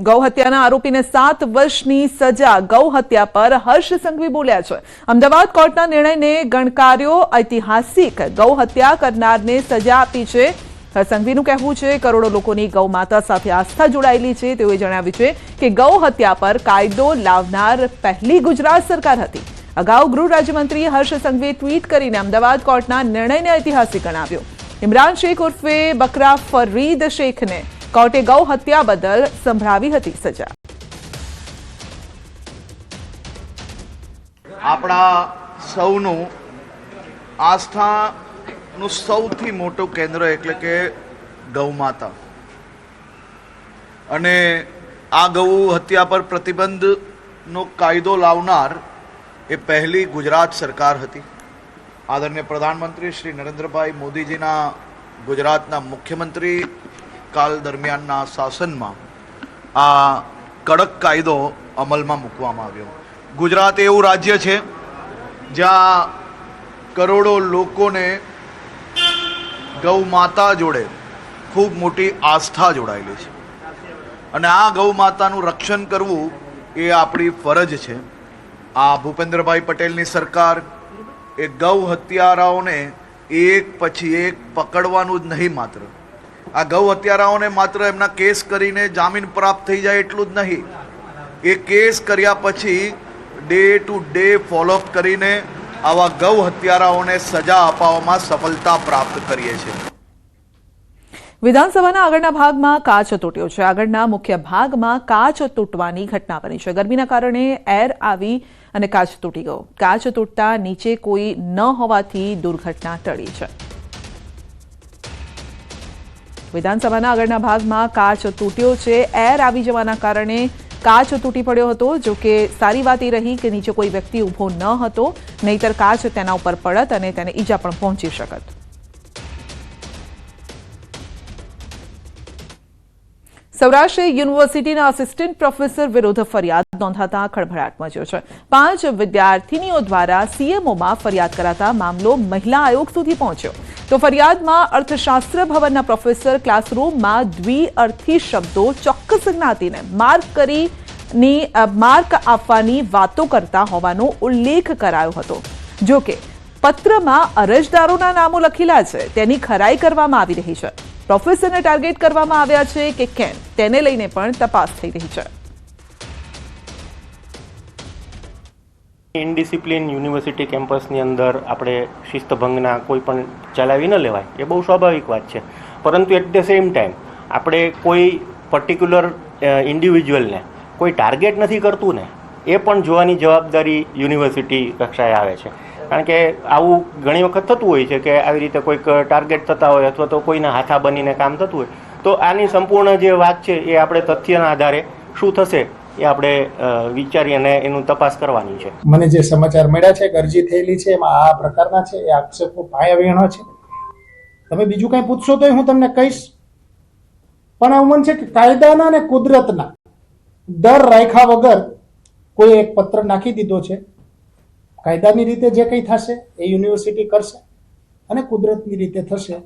ગૌ હત્યાના આરોપીને 7 વર્ષની સજા, ગૌ હત્યા પર હર્ષ સંઘવી બોલ્યા છે। અમદાવાદ કોર્ટના નિર્ણયને ગણકાર્યો ઐતિહાસિક, ગૌ હત્યા કરનારને સજા આપી છે। સંઘવીનું કહેવું છે કરોડો લોકોની ગૌ માતા સાથે આસ્થા જોડાયેલી છે। તેઓએ જણાવ્યું છે કે ગૌ હત્યા પર કાયદો લાવનાર પહેલી ગુજરાત સરકાર હતી। અગાઉ ગૃહ રાજ્યમંત્રી હર્ષ સંઘવીએ ટ્વીટ કરીને અમદાવાદ કોર્ટના નિર્ણયને ઐતિહાસિક ગણાવ્યો। ઇમરાન શેખ ઉર્ફે બકરા ફરીદ શેખને કોર્ટે ગૌ હત્યા બદલ સંભળાવી હતી સજા। આપણા સૌનું આસ્થાનું સૌથી મોટું કેન્દ્ર એટલે કે ગૌ માતા, અને આ ગૌ હત્યા પર પ્રતિબંધનો કાયદો લાવનાર એ પહેલી ગુજરાત સરકાર હતી। આદરણીય પ્રધાનમંત્રી શ્રી નરેન્દ્રભાઈ મોદીજીના ગુજરાતના મુખ્યમંત્રી કાળ દરમિયાનના શાસનમાં આ કડક કાયદો અમલમાં મૂકવામાં આવ્યો। ગુજરાત એવું રાજ્ય છે જ્યાં કરોડો લોકોને ગૌ માતા જોડે ખૂબ મોટી આસ્થા જોડાયેલી છે, અને આ ગૌ માતાનું રક્ષણ કરવું એ આપણી ફરજ છે। આ ભૂપેન્દ્રભાઈ પટેલની સરકાર એ ગૌ હત્યારાઓને એક પછી એક પકડવાનું જ નહીં, માત્ર આ ગૌ હત્યારાઓને માત્ર એમના કેસ કરીને જામીન પ્રાપ્ત થઈ જાય એટલું જ નહીં, એ કેસ કર્યા પછી ડે ટુ ડે ફોલોઅપ કરીને આવા ગૌ હત્યારાઓને સજા અપાવવામાં સફળતા પ્રાપ્ત કરીએ છીએ। વિધાનસભાના આગળના ભાગમાં કાચ તૂટ્યો છે। આગળના મુખ્ય ભાગમાં કાચ તૂટવાની ઘટના બની છે। ગરમીના કારણે એર આવી અને કાચ તૂટી ગયો। કાચ તૂટતા નીચે કોઈ ન હોવાથી દુર્ઘટના ટળી છે। વિધાનસભાના આગળના ભાગમાં કાચ તૂટ્યો છે। એર આવી જવાના કારણે કાચ તૂટી પડ્યો હતો। જો કે સારી વાત એ રહી કે નીચે કોઈ વ્યક્તિ ઊભો ન હતો, નહીતર કાચ તેના ઉપર પડત અને તેને ઈજા પણ પહોંચી શકત। સૌરાષ્ટ્ર યુનિવર્સિટીના આસિસ્ટન્ટ પ્રોફેસર વિરુદ્ધ ફરિયાદ નોંધાતા ખળભળાટ મચ્યો છે। 5 વિદ્યાર્થીનીઓ દ્વારા સીએમઓમાં ફરિયાદ કરાતા મામલો મહિલા આયોગ સુધી પહોંચ્યો। તો ફરિયાદમાં અર્થશાસ્ત્ર ભવનના પ્રોફેસર ક્લાસરૂમમાં દ્વિઅર્થી શબ્દો ચોક્કસ જ્ઞાતિને માર્ક આપવાની વાતો કરતા હોવાનો ઉલ્લેખ કરાયો હતો। જો કે પત્રમાં અરજદારોના નામો લખેલા છે, તેની ખરાઈ કરવામાં આવી રહી છે। પ્રોફેસરને ટાર્ગેટ કરવામાં આવ્યા છે કે કેમ, તેને લઈને પણ તપાસ થઈ રહી છે। ઇનડિસિપ્લિન યુનિવર્સિટી કેમ્પસની અંદર આપણે શિસ્તભંગના કોઈ પણ ચલાવી ન લેવાય, એ બહુ સ્વાભાવિક વાત છે। પરંતુ એટ ધ સેમ ટાઈમ આપણે કોઈ પર્ટિક્યુલર ઇન્ડિવિજ્યુઅલને કોઈ ટાર્ગેટ નથી કરતું ને, એ પણ જોવાની જવાબદારી યુનિવર્સિટી કક્ષાએ આવે છે। કારણ કે આવું ઘણી વખત થતું હોય છે કે આવી રીતે કોઈક ટાર્ગેટ થતા હોય અથવા તો કોઈના હાથા બનીને કામ થતું હોય, તો આની સંપૂર્ણ જે વાત છે એ આપણે તથ્યના આધારે શું થશે એ આપણે વિચારી અને એનું તપાસ કરવાની છે। મને જે સમાચાર મળ્યા છે, અરજી થયેલી છે, એમાં આ પ્રકારના છે, એ આક્ષેપો પાયાવિહોણા છે। તમે બીજું કંઈ પૂછશો તો હું તમને કહીશ, પણ એવું મન છે કે કાયદાના અને કુદરતના ડર રાખ્યા વગર કોઈ એક પત્ર નાખી દીધો છે। કાયદાની રીતે જે કંઈ થશે એ યુનિવર્સિટી કરશે અને કુદરતની રીતે થશે